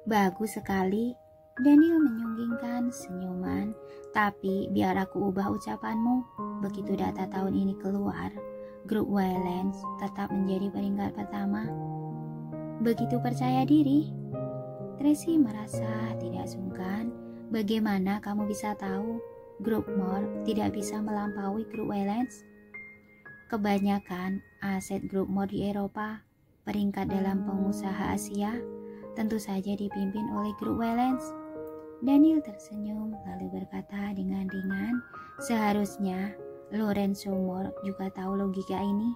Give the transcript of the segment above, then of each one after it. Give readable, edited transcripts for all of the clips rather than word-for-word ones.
Bagus sekali. Daniel menyunggingkan senyuman. Tapi biar aku ubah ucapanmu. Begitu data tahun ini keluar, grup Waylands tetap menjadi peringkat pertama. Begitu percaya diri. Tracy merasa tidak sungkan. Bagaimana kamu bisa tahu grup More tidak bisa melampaui grup Waylands? Kebanyakan aset grup More di Eropa, peringkat dalam pengusaha Asia, tentu saja dipimpin oleh grup Waylands. Daniel tersenyum lalu berkata dengan ringan, seharusnya Lorenzo More juga tahu logika ini.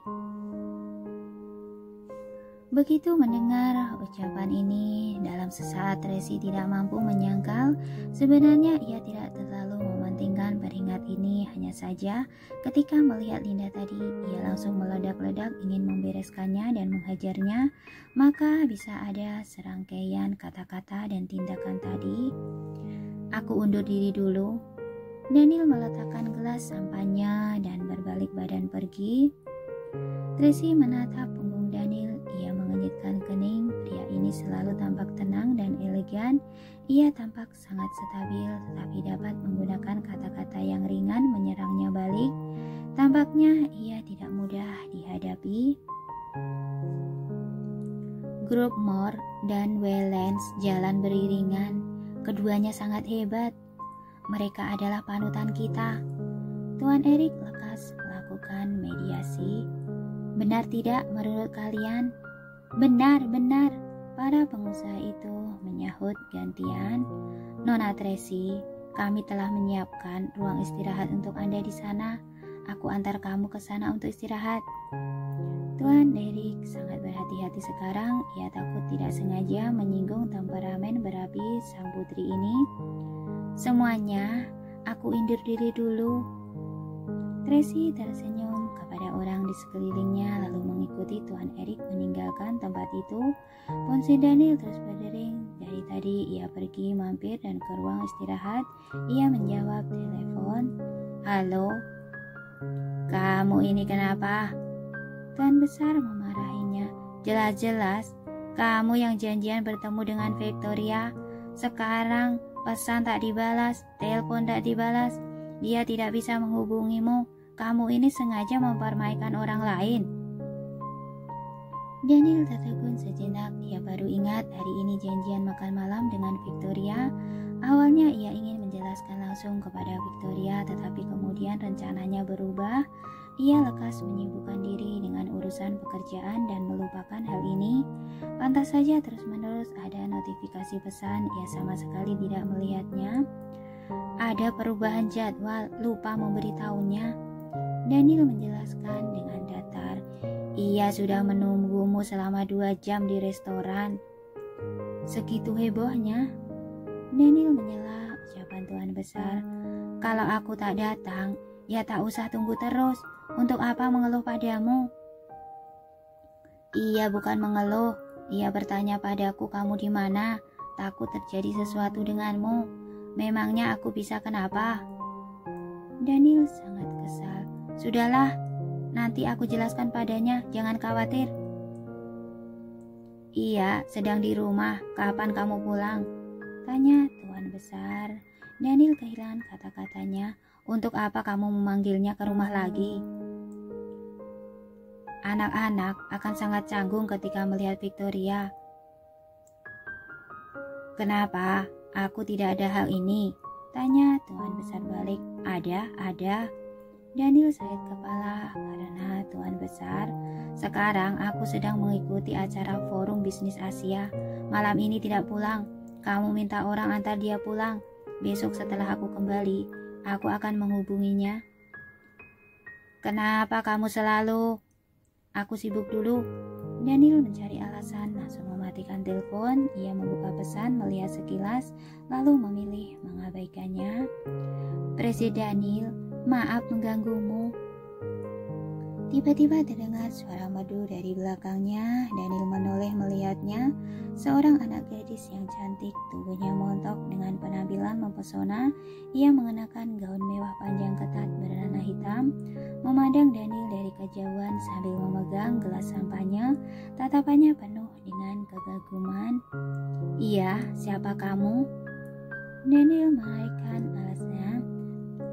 Begitu mendengar ucapan ini, dalam sesaat Tracy tidak mampu menyangkal. Sebenarnya ia tidak terlalu mementingkan peringkat ini, hanya saja ketika melihat Linda tadi, ia langsung meledak-ledak ingin membereskannya dan menghajarnya. Maka bisa ada serangkaian kata-kata dan tindakan tadi. Aku undur diri dulu. Daniel meletakkan gelas sampannya dan berbalik badan pergi. Tracy menatap punggung Daniel. Ia mengenyitkan kening. Pria ini selalu tampak tenang dan elegan. Ia tampak sangat stabil, tetapi dapat menggunakan kata-kata yang ringan menyerangnya balik. Tampaknya ia tidak mudah dihadapi. Grup More dan Waylands jalan beriringan. Keduanya sangat hebat. Mereka adalah panutan kita. Tuan Erik lekas melakukan mediasi. Benar tidak menurut kalian? Benar. Para pengusaha itu menyahut gantian. Nona Tracy, kami telah menyiapkan ruang istirahat untuk Anda di sana. Aku antar kamu ke sana untuk istirahat. Tuan Erik sangat berhati-hati sekarang. Ia takut tidak sengaja menyinggung temperamen berapi sang putri ini. Semuanya, aku undur diri dulu. Tracy tersenyum kepada orang di sekelilingnya lalu mengikuti Tuan Erik meninggalkan tempat itu. Ponsi Daniel terus berdering. Dari tadi ia pergi mampir dan ke ruang istirahat. Ia menjawab telepon. Halo, kamu ini kenapa? Tuan besar memarahinya. Jelas-jelas kamu yang janjian bertemu dengan Victoria. Sekarang pesan tak dibalas, telepon tak dibalas. Dia tidak bisa menghubungimu. Kamu ini sengaja mempermainkan orang lain. Daniel tertegun sejenak. Ia baru ingat hari ini janjian makan malam dengan Victoria. Awalnya ia ingin menjelaskan langsung kepada Victoria, tetapi kemudian rencananya berubah. Ia lekas menyibukkan diri dengan urusan pekerjaan dan melupakan hal ini. Pantas saja terus-menerus ada notifikasi pesan. Ia sama sekali tidak melihatnya. Ada perubahan jadwal, lupa memberitahunya. Daniel menjelaskan dengan datar. Ia sudah menunggumu selama 2 jam di restoran. Segitu hebohnya. Daniel menyela ucapan Tuan besar. Kalau aku tak datang, ya tak usah tunggu terus. Untuk apa mengeluh padamu? Ia bukan mengeluh. Ia bertanya padaku kamu di mana. Takut terjadi sesuatu denganmu. Memangnya aku bisa kenapa? Daniel sangat kesal. Sudahlah, nanti aku jelaskan padanya, jangan khawatir. Iya, sedang di rumah. Kapan kamu pulang? Tanya Tuan besar. Daniel kehilangan kata-katanya. Untuk apa kamu memanggilnya ke rumah lagi? Anak-anak akan sangat canggung ketika melihat Victoria. Kenapa? Aku tidak ada hal ini. Tanya Tuan besar balik. Ada. Daniel sahut kepala karena Tuan besar. Sekarang aku sedang mengikuti acara forum bisnis Asia. Malam ini tidak pulang. Kamu minta orang antar dia pulang. Besok setelah aku kembali, aku akan menghubunginya. Kenapa kamu selalu? Aku sibuk dulu. Daniel mencari alasan, langsung mematikan telepon. Ia membuka pesan, melihat sekilas, lalu memilih mengabaikannya. Presiden Daniel, maaf mengganggumu. Tiba-tiba terdengar suara merdu dari belakangnya. Daniel menoleh melihatnya. Seorang anak gadis yang cantik, tubuhnya montok dengan penampilan mempesona. Ia mengenakan gaun mewah panjang ketat berwarna hitam. Memandang Daniel dari kejauhan sambil memegang gelas sampahnya. Tatapannya penuh dengan kekaguman. "Iya, siapa kamu?" Daniel mengalihkan alasnya.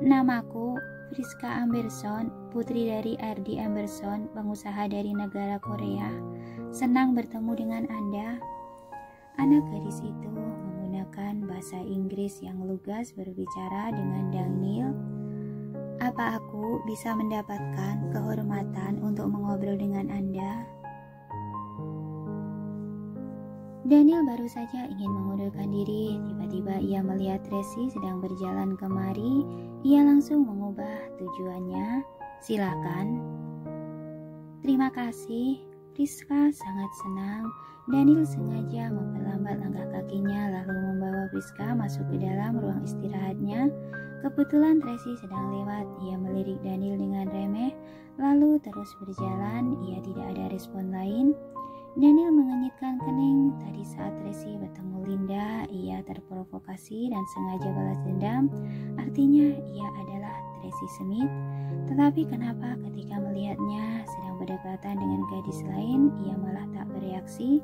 "Namaku Friska Amberson, putri dari R.D. Amberson, pengusaha dari negara Korea. Senang bertemu dengan Anda." Anak gadis itu menggunakan bahasa Inggris yang lugas berbicara dengan Daniel. "Apa aku bisa mendapatkan kehormatan untuk mengobrol dengan Anda?" Daniel baru saja ingin mengundurkan diri, tiba-tiba ia melihat Tracy sedang berjalan kemari. Ia langsung mengubah tujuannya. "Silakan." "Terima kasih." Friska sangat senang. Daniel sengaja memperlambat langkah kakinya lalu membawa Friska masuk ke dalam ruang istirahatnya. Kebetulan Tracy sedang lewat. Ia melirik Daniel dengan remeh, lalu terus berjalan. Ia tidak ada respon lain. Daniel mengenyitkan kening. Tadi saat Tracy bertemu Linda, ia terprovokasi dan sengaja balas dendam. Artinya ia adalah Tracy Smith. Tetapi kenapa ketika melihatnya sedang berdekatan dengan gadis lain, ia malah tak bereaksi?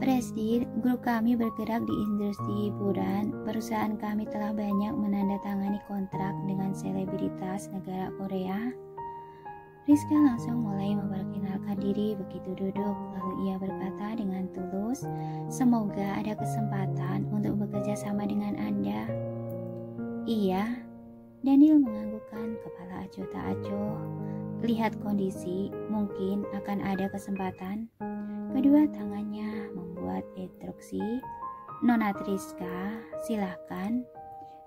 "Presdir, grup kami bergerak di industri hiburan. Perusahaan kami telah banyak menandatangani kontrak dengan selebritas negara Korea." Rizka langsung mulai memperkenalkan diri begitu duduk, lalu ia berkata dengan tulus, "Semoga ada kesempatan untuk bekerja sama dengan Anda." "Iya." Daniel menganggukkan kepala acuh tak acuh. "Lihat kondisi, mungkin akan ada kesempatan." Kedua tangannya membuat instruksi. "Nona Triska, silahkan."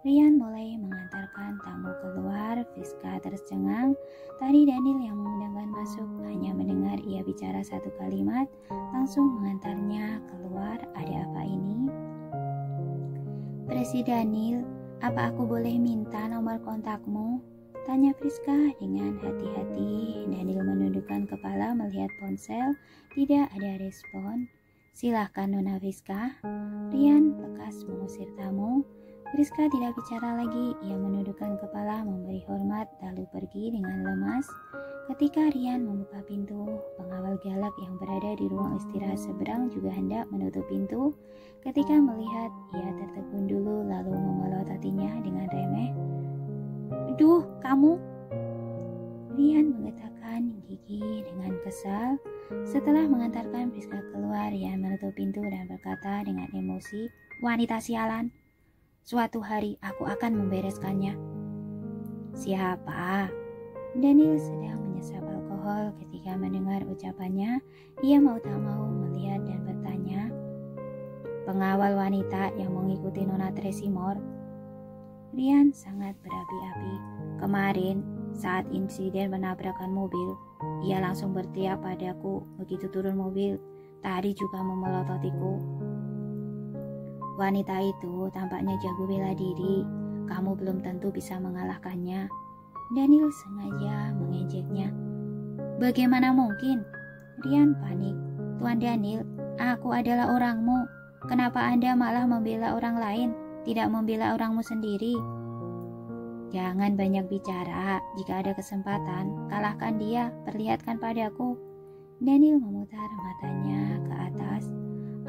Rian mulai mengantarkan tamu keluar. Friska tercengang. Tadi Daniel yang mengundangkan masuk, hanya mendengar ia bicara satu kalimat, langsung mengantarnya keluar. "Ada apa ini?" "Presiden Daniel, apa aku boleh minta nomor kontakmu?" tanya Friska dengan hati-hati. Daniel menundukkan kepala melihat ponsel. Tidak ada respon. "Silahkan Nona Friska." Rian lekas mengusir tamu. Friska tidak bicara lagi. Ia menundukkan kepala memberi hormat lalu pergi dengan lemas. Ketika Rian membuka pintu, pengawal galak yang berada di ruang istirahat seberang juga hendak menutup pintu. Ketika melihat, ia tertegun dulu lalu memelotatinya dengan remeh. "Duh, kamu!" Rian menggetakkan gigi dengan kesal. Setelah mengantarkan Friska keluar, Rian menutup pintu dan berkata dengan emosi, "Wanita sialan, suatu hari aku akan membereskannya." "Siapa?" Daniel sedang menyesap alkohol. Ketika mendengar ucapannya, ia mau tak mau melihat dan bertanya, "Pengawal wanita yang mengikuti Nona Tracy Moore." Rian sangat berapi-api. "Kemarin, saat insiden menabrakan mobil, ia langsung berteriak padaku begitu turun mobil. Tadi juga memelototiku. Wanita itu tampaknya jago bela diri. Kamu belum tentu bisa mengalahkannya." Daniel sengaja mengejeknya. "Bagaimana mungkin?" Rian panik. "Tuan Daniel, aku adalah orangmu. Kenapa Anda malah membela orang lain, tidak membela orangmu sendiri?" "Jangan banyak bicara. Jika ada kesempatan, kalahkan dia, perlihatkan padaku." Daniel memutar matanya ke atas.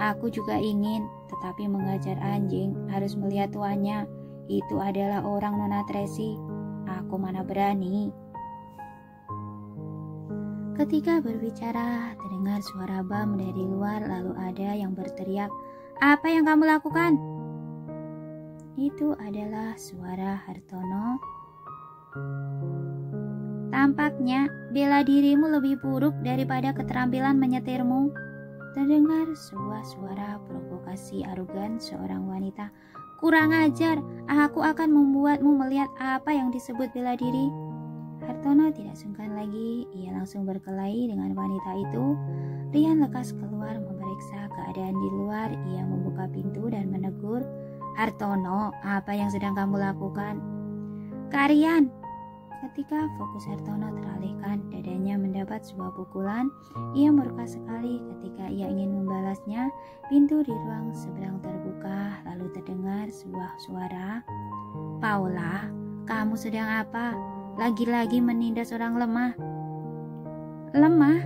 "Aku juga ingin, tetapi mengajar anjing harus melihat tuannya. Itu adalah orang Nona Tracy. Aku mana berani." Ketika berbicara, terdengar suara bam dari luar, lalu ada yang berteriak, "Apa yang kamu lakukan?" Itu adalah suara Hartono. "Tampaknya bela dirimu lebih buruk daripada keterampilan menyetirmu." Terdengar sebuah suara provokasi arogan seorang wanita. "Kurang ajar, aku akan membuatmu melihat apa yang disebut bela diri." Hartono tidak sungkan lagi. Ia langsung berkelahi dengan wanita itu. Rian lekas keluar memeriksa keadaan di luar. Ia membuka pintu dan menegur, "Hartono, apa yang sedang kamu lakukan?" "Karian!" Ketika fokus Hartono teralihkan, dadanya mendapat sebuah pukulan. Ia murka sekali. Ketika ia ingin membalasnya, pintu di ruang seberang terbuka, lalu terdengar sebuah suara, "Paula, kamu sedang apa? Lagi-lagi menindas orang lemah." "Lemah?"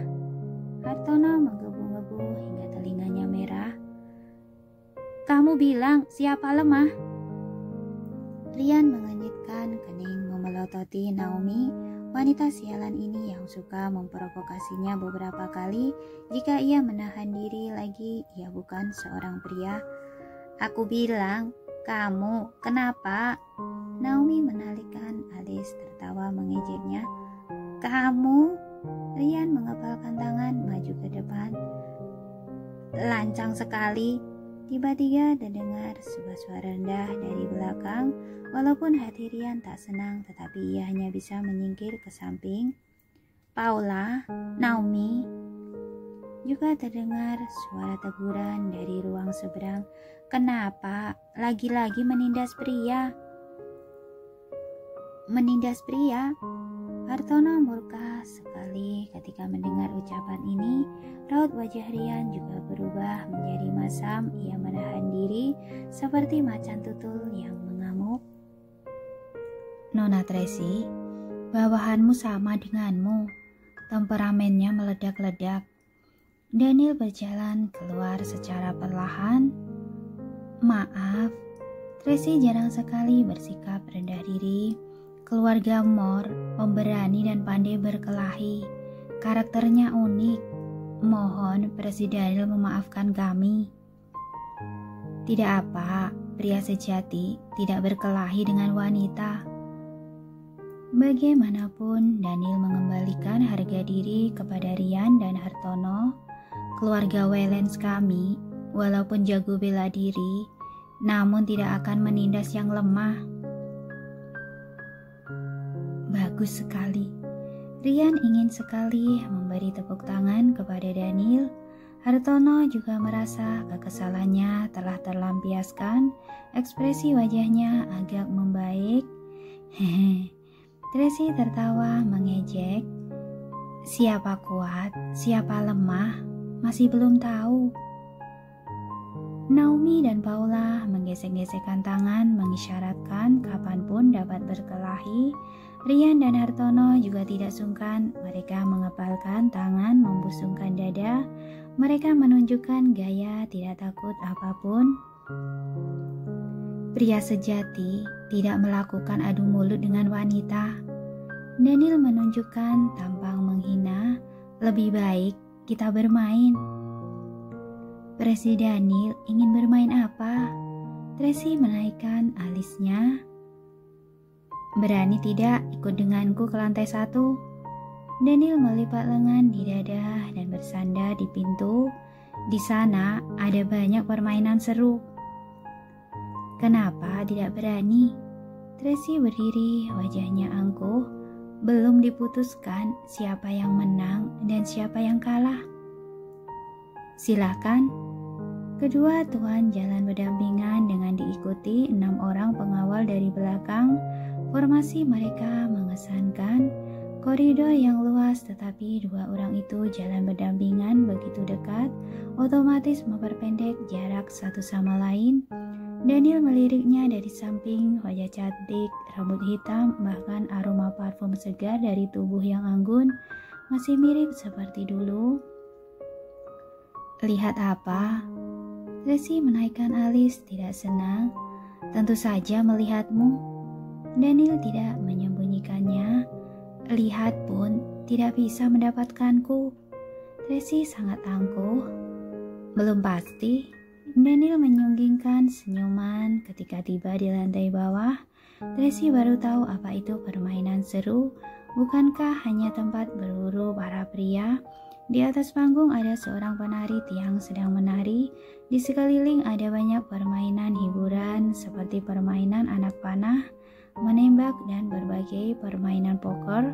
Hartono menggebu-gebu hingga telinganya merah. Kamu bilang siapa lemah? Rian mengenyitkan kening memelototi Naomi, wanita sialan ini yang suka memprovokasinya beberapa kali jika ia menahan diri lagi ia bukan seorang pria. Aku bilang, kamu kenapa? Naomi menalihkan alis tertawa mengejeknya. Kamu? Rian mengepalkan tangan maju ke depan. Lancang sekali. Tiba-tiba terdengar sebuah suara rendah dari belakang. Walaupun hati Rian tak senang, tetapi ia hanya bisa menyingkir ke samping. Paula, Naomi. Juga terdengar suara teguran dari ruang seberang. Kenapa lagi-lagi menindas pria? Menindas pria? Hartono murka sekali ketika mendengar ucapan ini. Raut wajah Rian juga berubah menjadi masam. Ia menahan diri seperti macan tutul yang mengamuk. Nona Tracy, bawahanmu sama denganmu. Temperamennya meledak-ledak. Daniel berjalan keluar secara perlahan. Maaf, Tracy jarang sekali bersikap rendah diri. Keluarga Moore pemberani dan pandai berkelahi. Karakternya unik. Mohon Presiden memaafkan kami. Tidak apa, pria sejati tidak berkelahi dengan wanita. Bagaimanapun Daniel mengembalikan harga diri kepada Rian dan Hartono. Keluarga Wellens kami, walaupun jago bela diri, namun tidak akan menindas yang lemah. Bagus sekali. Rian ingin sekali memberi tepuk tangan kepada Daniel. Hartono juga merasa kekesalannya telah terlampiaskan. Ekspresi wajahnya agak membaik. Tracy tertawa mengejek. Siapa kuat, siapa lemah, masih belum tahu. Naomi dan Paula menggesek-gesekkan tangan mengisyaratkan kapanpun dapat berkelahi. Rian dan Hartono juga tidak sungkan. Mereka mengepalkan tangan, membusungkan dada. Mereka menunjukkan gaya tidak takut apapun. Pria sejati tidak melakukan adu mulut dengan wanita. Daniel menunjukkan tampang menghina. Lebih baik kita bermain. Presiden Daniel ingin bermain apa? Tracy menaikkan alisnya. Berani tidak ikut denganku ke lantai 1? Daniel melipat lengan di dada dan bersandar di pintu. Di sana ada banyak permainan seru. Kenapa tidak berani? Tracy berdiri, wajahnya angkuh. Belum diputuskan siapa yang menang dan siapa yang kalah. Silakan. Kedua tuan jalan berdampingan dengan diikuti 6 orang pengawal dari belakang. Formasi mereka mengesankan. Koridor yang luas tetapi 2 orang itu jalan berdampingan begitu dekat, otomatis memperpendek jarak satu sama lain. Daniel meliriknya dari samping, wajah cantik, rambut hitam, bahkan aroma parfum segar dari tubuh yang anggun masih mirip seperti dulu. Lihat apa? Tracy menaikkan alis tidak senang. Tentu saja melihatmu. Daniel tidak menyembunyikannya. Lihat pun tidak bisa mendapatkanku. Tracy sangat angkuh. Belum pasti. Daniel menyunggingkan senyuman ketika tiba di lantai bawah. Tracy baru tahu apa itu permainan seru. Bukankah hanya tempat berburu para pria? Di atas panggung ada seorang penari tiang sedang menari. Di sekeliling ada banyak permainan hiburan seperti permainan anak panah, menembak, dan berbagai permainan poker.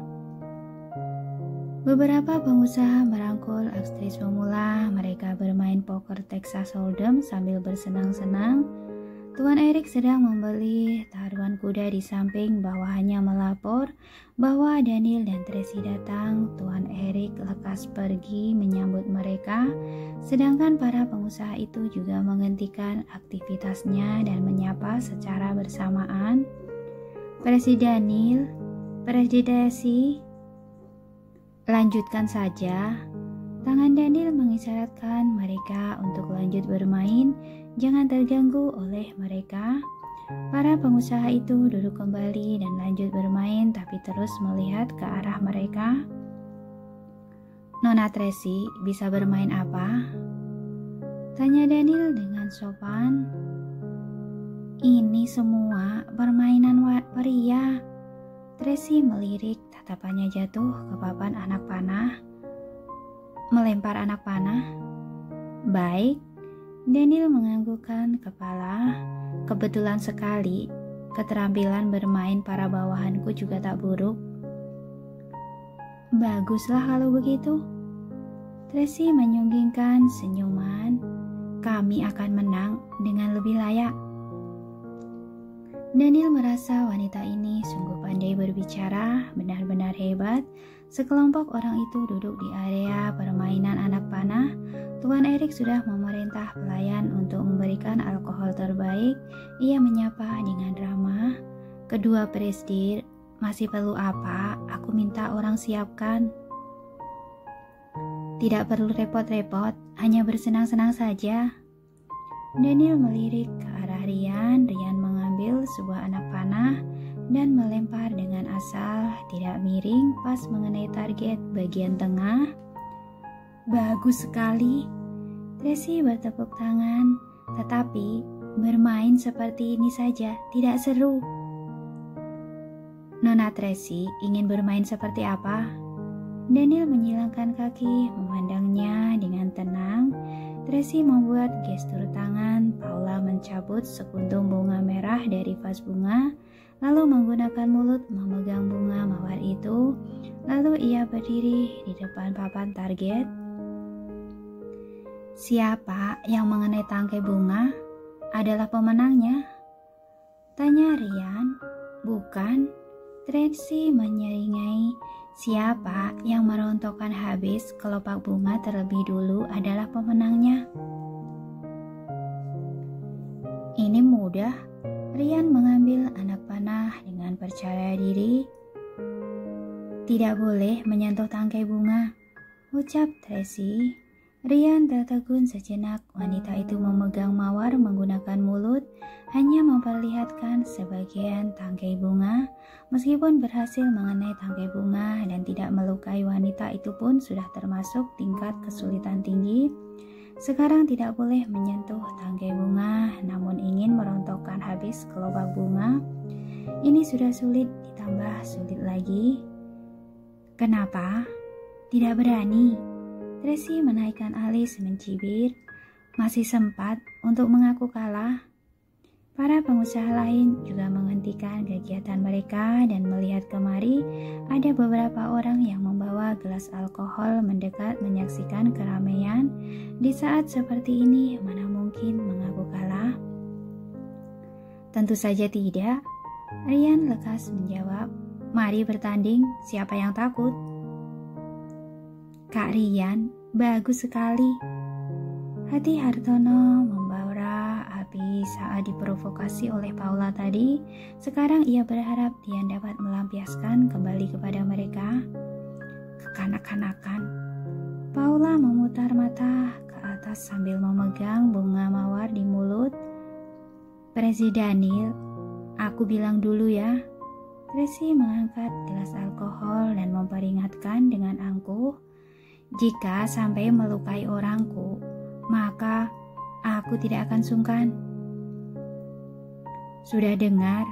Beberapa pengusaha merangkul aktris pemula. Mereka bermain poker Texas Hold'em sambil bersenang-senang. Tuan Eric sedang membeli taruhan kuda di samping. Bawahannya melapor bahwa Daniel dan Tracy datang. Tuan Eric lekas pergi menyambut mereka, sedangkan para pengusaha itu juga menghentikan aktivitasnya dan menyapa secara bersamaan. Presiden Daniel, Presiden Tracy, lanjutkan saja. Tangan Daniel mengisyaratkan mereka untuk lanjut bermain, jangan terganggu oleh mereka. Para pengusaha itu duduk kembali dan lanjut bermain, tapi terus melihat ke arah mereka. "Nona Tracy bisa bermain apa?" tanya Daniel dengan sopan. "Ini semua permainan pria." Tracy melirik, tatapannya jatuh ke papan anak panah. "Melempar anak panah?" "Baik." Daniel menganggukkan kepala. "Kebetulan sekali, keterampilan bermain para bawahanku juga tak buruk." "Baguslah kalau begitu." Tracy menyunggingkan senyuman. "Kami akan menang dengan lebih layak." Daniel merasa wanita ini sungguh pandai berbicara, benar-benar hebat. Sekelompok orang itu duduk di area permainan anak panah. Tuan Erik sudah memerintah pelayan untuk memberikan alkohol terbaik. Ia menyapa dengan ramah. "Kedua presdir, masih perlu apa? Aku minta orang siapkan." "Tidak perlu repot-repot, hanya bersenang-senang saja." Daniel melirik ke arah Rian. Rian mengambil sebuah anak panah dan melempar dengan asal, tidak miring, pas mengenai target bagian tengah. "Bagus sekali." Tracy bertepuk tangan. "Tetapi bermain seperti ini saja tidak seru." "Nona Tracy ingin bermain seperti apa?" Daniel menyilangkan kaki, memandangnya dengan tenang. Tracy membuat gestur tangan. Paula mencabut sekuntum bunga merah dari vas bunga, lalu menggunakan mulut memegang bunga mawar itu. Lalu ia berdiri di depan papan target. "Siapa yang mengenai tangkai bunga adalah pemenangnya?" tanya Rian. "Bukan." Tracy menyeringai. "Siapa yang merontokkan habis kelopak bunga terlebih dulu adalah pemenangnya." "Ini mudah." Rian mengambil anak panah dengan percaya diri. "Tidak boleh menyentuh tangkai bunga," ucap Tracy. Rian tertegun sejenak. Wanita itu memegang mawar menggunakan mulut, hanya memperlihatkan sebagian tangkai bunga. Meskipun berhasil mengenai tangkai bunga dan tidak melukai wanita itu pun sudah termasuk tingkat kesulitan tinggi. Sekarang tidak boleh menyentuh tangkai bunga, namun ingin merontokkan habis kelopak bunga. Ini sudah sulit ditambah sulit lagi. "Kenapa? Tidak berani?" Tracy menaikkan alis mencibir. "Masih sempat untuk mengaku kalah." Para pengusaha lain juga menghentikan kegiatan mereka dan melihat kemari. Ada beberapa orang yang membawa gelas alkohol mendekat menyaksikan keramaian. Di saat seperti ini, mana mungkin mengaku kalah? "Tentu saja tidak." Rian lekas menjawab. "Mari bertanding, siapa yang takut?" "Kak Rian, bagus sekali." Hati Hartono membara api saat diprovokasi oleh Paula tadi. Sekarang ia berharap Rian dapat melampiaskan kembali kepada mereka. Kekanak-kanakan. Paula memutar mata ke atas sambil memegang bunga mawar di mulut. "Presiden Daniel, aku bilang dulu ya." Tracy mengangkat gelas alkohol dan memperingatkan dengan angkuh. "Jika sampai melukai orangku, maka aku tidak akan sungkan." "Sudah dengar?"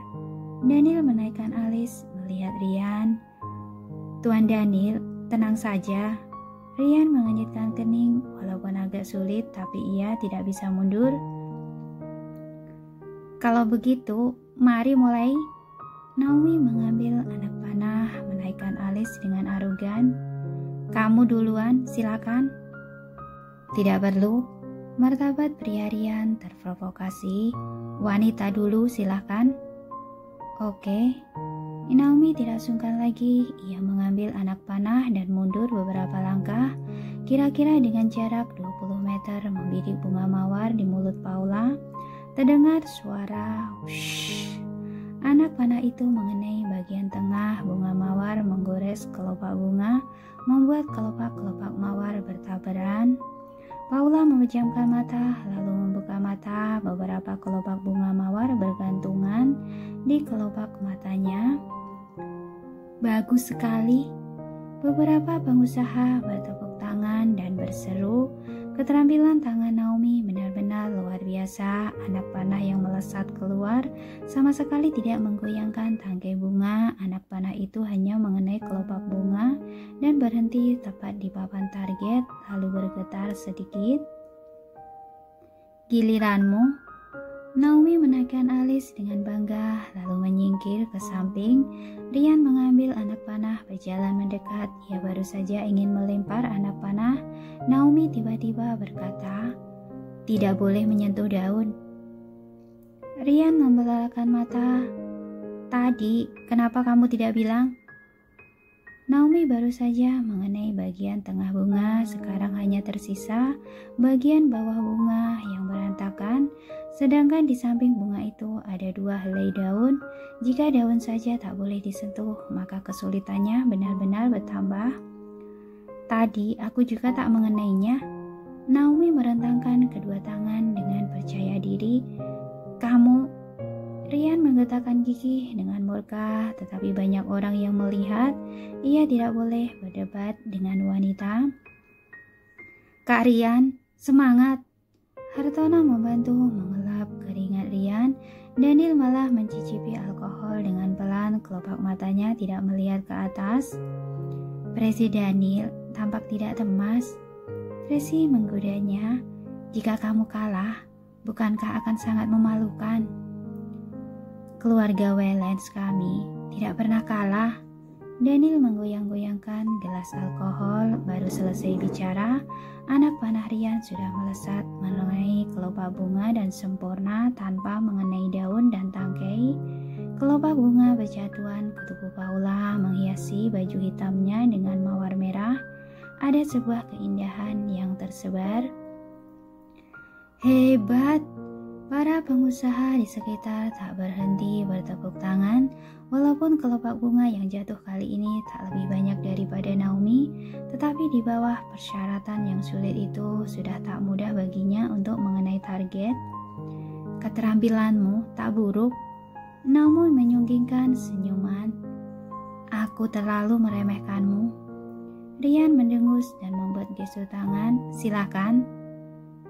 Daniel menaikkan alis melihat Rian. "Tuan Daniel, tenang saja." Rian mengenyitkan kening, walaupun agak sulit, tapi ia tidak bisa mundur. "Kalau begitu, mari mulai." Naomi mengambil anak panah, menaikkan alis dengan arogan. "Kamu duluan, silakan." "Tidak perlu." Martabat pria Rian terprovokasi. "Wanita dulu, silakan." "Oke." Naomi tidak sungkan lagi. Ia mengambil anak panah dan mundur beberapa langkah. Kira-kira dengan jarak 20 meter membidik bunga mawar di mulut Paula. Terdengar suara wush. Anak panah itu mengenai bagian tengah bunga mawar, menggores kelopak bunga. membuat kelopak-kelopak mawar bertaburan. Paula memejamkan mata, lalu membuka mata. Beberapa kelopak bunga mawar bergantungan di kelopak matanya. Bagus sekali. Beberapa pengusaha bertepuk tangan dan berseru, keterampilan tangan Naomi benar-benar luar biasa. Anak panah yang melesat keluar sama sekali tidak menggoyangkan tangkai bunga. Anak panah itu hanya mengenai kelopak bunga dan berhenti tepat di papan target, lalu bergetar sedikit. Giliranmu. Naomi menaikkan alis dengan bangga, lalu menyingkir ke samping. Rian mengambil anak panah, berjalan mendekat. Ia baru saja ingin melempar anak panah. Naomi tiba-tiba berkata, "Tidak boleh menyentuh daun." Rian membelalakan mata. "Tadi, kenapa kamu tidak bilang?" Naomi baru saja mengenai bagian tengah bunga, sekarang hanya tersisa bagian bawah bunga yang berantakan, sedangkan di samping bunga itu ada 2 helai daun. Jika daun saja tak boleh disentuh, maka kesulitannya benar-benar bertambah. "Tadi aku juga tak mengenainya." Naomi merentangkan kedua tangan dengan percaya diri. "Kamu..." Rian menggetarkan gigi dengan murka, tetapi banyak orang yang melihat. Ia tidak boleh berdebat dengan wanita. "Kak Rian, semangat!" Hartono membantu mengelap keringat Rian. Daniel malah mencicipi alkohol dengan pelan, kelopak matanya tidak melihat ke atas. "Presiden Daniel tampak tidak cemas." Tracy menggodanya. "Jika kamu kalah, bukankah akan sangat memalukan?" "Keluarga Wellens kami tidak pernah kalah." Daniel menggoyang-goyangkan gelas alkohol. Baru selesai bicara, anak panah Rian sudah melesat mengenai kelopak bunga dan sempurna tanpa mengenai daun dan tangkai. Kelopak bunga berjatuhan ke tubuh Paula, menghiasi baju hitamnya dengan mawar merah. Ada sebuah keindahan yang tersebar. "Hebat!" Para pengusaha di sekitar tak berhenti bertepuk tangan. Walaupun kelopak bunga yang jatuh kali ini tak lebih banyak daripada Naomi, tetapi di bawah persyaratan yang sulit itu sudah tak mudah baginya untuk mengenai target. "Keterampilanmu tak buruk." Naomi menyunggingkan senyuman. "Aku terlalu meremehkanmu." Rian mendengus dan membuat gestur tangan. "Silakan."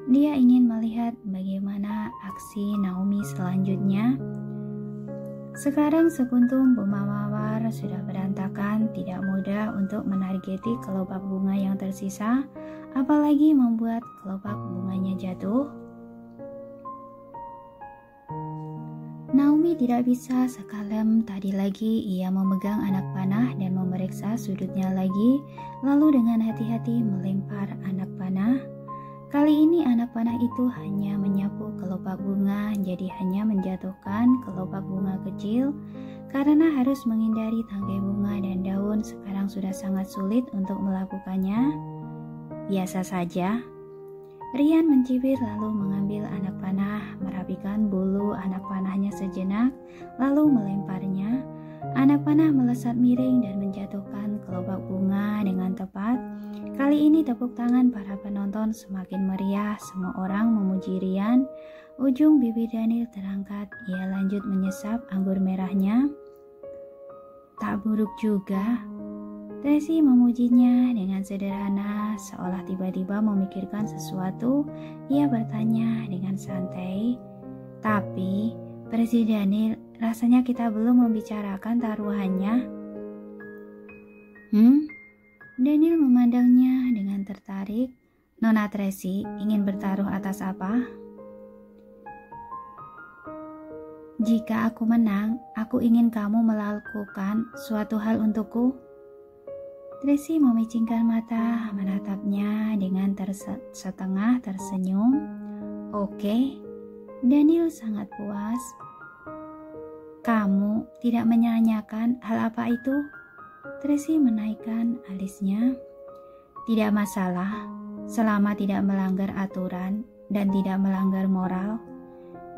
Dia ingin melihat bagaimana aksi Naomi selanjutnya. Sekarang sekuntum bunga mawar sudah berantakan, tidak mudah untuk menargeti kelopak bunga yang tersisa, apalagi membuat kelopak bunganya jatuh. Naomi tidak bisa sekalem tadi lagi. Ia memegang anak panah dan memeriksa sudutnya lagi, lalu dengan hati-hati melempar anak panah. Kali ini anak panah itu hanya menyapu kelopak bunga, jadi hanya menjatuhkan kelopak bunga kecil. Karena harus menghindari tangkai bunga dan daun, sekarang sudah sangat sulit untuk melakukannya. Biasa saja. Rian mencibir lalu mengambil anak panah, merapikan bulu anak panahnya sejenak, lalu melemparnya. Anak panah melesat miring dan menjatuhkan kelopak bunga dengan tepat. Kali ini tepuk tangan para penonton semakin meriah. Semua orang memuji Rian. Ujung bibir Daniel terangkat. Ia lanjut menyesap anggur merahnya. "Tak buruk juga." Tracy memujinya dengan sederhana, seolah tiba-tiba memikirkan sesuatu. Ia bertanya dengan santai, "Tapi, Presiden Daniel, rasanya kita belum membicarakan taruhannya." Daniel memandangnya dengan tertarik. "Nona Tracy ingin bertaruh atas apa?" "Jika aku menang, aku ingin kamu melakukan suatu hal untukku." Tracy memicingkan mata, menatapnya dengan setengah tersenyum. "Oke." Daniel sangat puas. "Kamu tidak menyanyikan hal apa itu?" Tracy menaikkan alisnya. "Tidak masalah, selama tidak melanggar aturan dan tidak melanggar moral."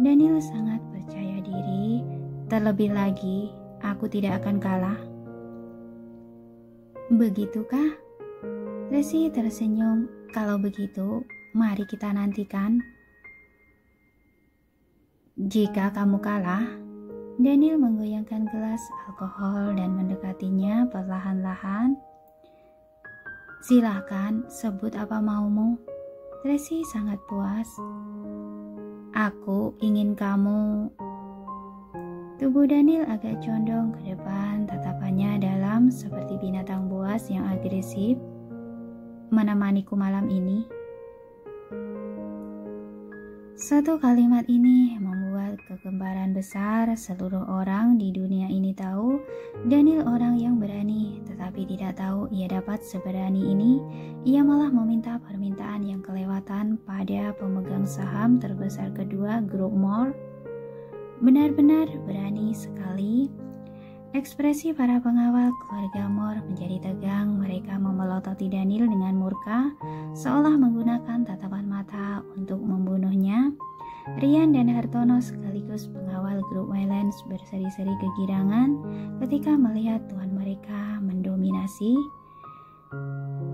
Daniel sangat percaya diri. "Terlebih lagi, aku tidak akan kalah." "Begitukah?" Tracy tersenyum. Kalau begitu, mari kita nantikan. Jika kamu kalah, Daniel menggoyangkan gelas alkohol dan mendekatinya perlahan-lahan. Silahkan sebut apa maumu. Tracy sangat puas. Aku ingin kamu. Tubuh Daniel agak condong ke depan, tatapannya dalam seperti binatang buas yang agresif. Menemaniku malam ini. Satu kalimat ini membuat kegemparan besar. Seluruh orang di dunia ini tahu Daniel orang yang berani, tetapi tidak tahu ia dapat seberani ini. Ia malah meminta permintaan yang kelewatan pada pemegang saham terbesar kedua grup Moore. Benar-benar berani sekali. Ekspresi para pengawal keluarga Moore menjadi tegang. Mereka memelototi Daniel dengan murka, seolah menggunakan tatapan mata untuk membunuhnya. Rian dan Hartono sekaligus pengawal grup Waylands berseri-seri kegirangan ketika melihat tuan mereka mendominasi.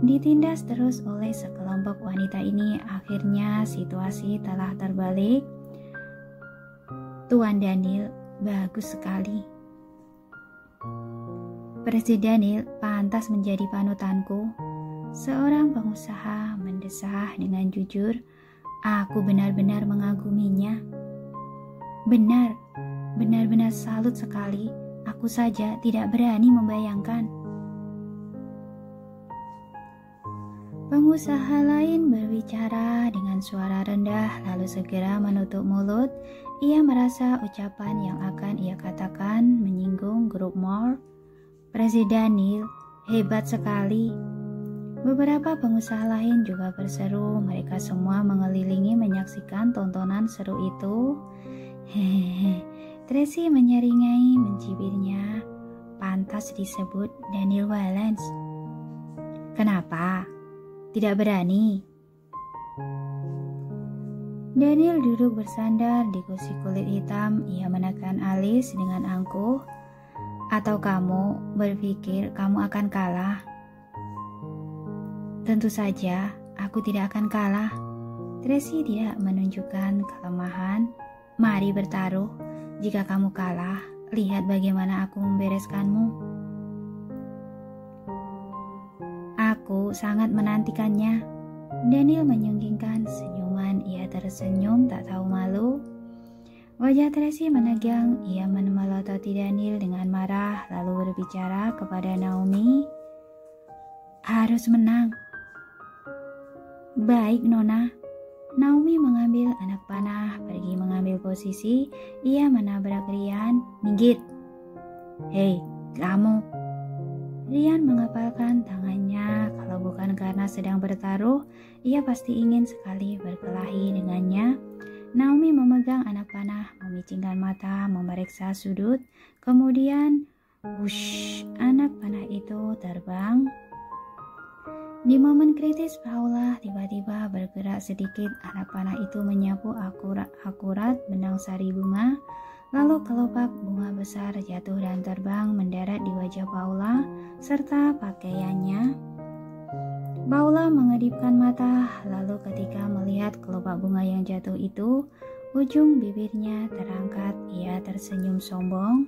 Ditindas terus oleh sekelompok wanita ini, akhirnya situasi telah terbalik. Tuan Daniel, bagus sekali. Presiden Daniel pantas menjadi panutanku. Seorang pengusaha mendesah dengan jujur. Aku benar-benar mengaguminya. Benar-benar salut sekali. Aku saja tidak berani membayangkan. Pengusaha lain berbicara dengan suara rendah lalu segera menutup mulut. Ia merasa ucapan yang akan ia katakan menyinggung grup Moore. Presiden Daniel, hebat sekali. Beberapa pengusaha lain juga berseru. Mereka semua mengelilingi menyaksikan tontonan seru itu. Hehehe. Tracy menyeringai mencibirnya. Pantas disebut Daniel Waylands. Kenapa? Tidak berani? Daniel duduk bersandar di kursi kulit hitam. Ia menekan alis dengan angkuh. Atau kamu berpikir kamu akan kalah? Tentu saja, aku tidak akan kalah. Tracy tidak menunjukkan kelemahan. Mari bertaruh. Jika kamu kalah, lihat bagaimana aku membereskanmu. Aku sangat menantikannya. Daniel menyunggingkan senyuman. Ia tersenyum tak tahu malu. Wajah Tracy menegang. Ia memelototi Daniel dengan marah lalu berbicara kepada Naomi. Harus menang. Baik, Nona. Naomi mengambil anak panah, pergi mengambil posisi. Ia menabrak Rian. Minggir. Hei, kamu. Rian mengepalkan tangannya. Kalau bukan karena sedang bertaruh, ia pasti ingin sekali berkelahi dengannya. Naomi memegang anak panah, memicingkan mata, memeriksa sudut. Kemudian, wush, anak panah itu terbang. Di momen kritis Paula tiba-tiba bergerak sedikit. Anak panah itu menyapu akurat benang sari bunga. Lalu kelopak bunga besar jatuh dan terbang mendarat di wajah Paula serta pakaiannya. Paula mengedipkan mata, lalu ketika melihat kelopak bunga yang jatuh itu, ujung bibirnya terangkat. Ia tersenyum sombong.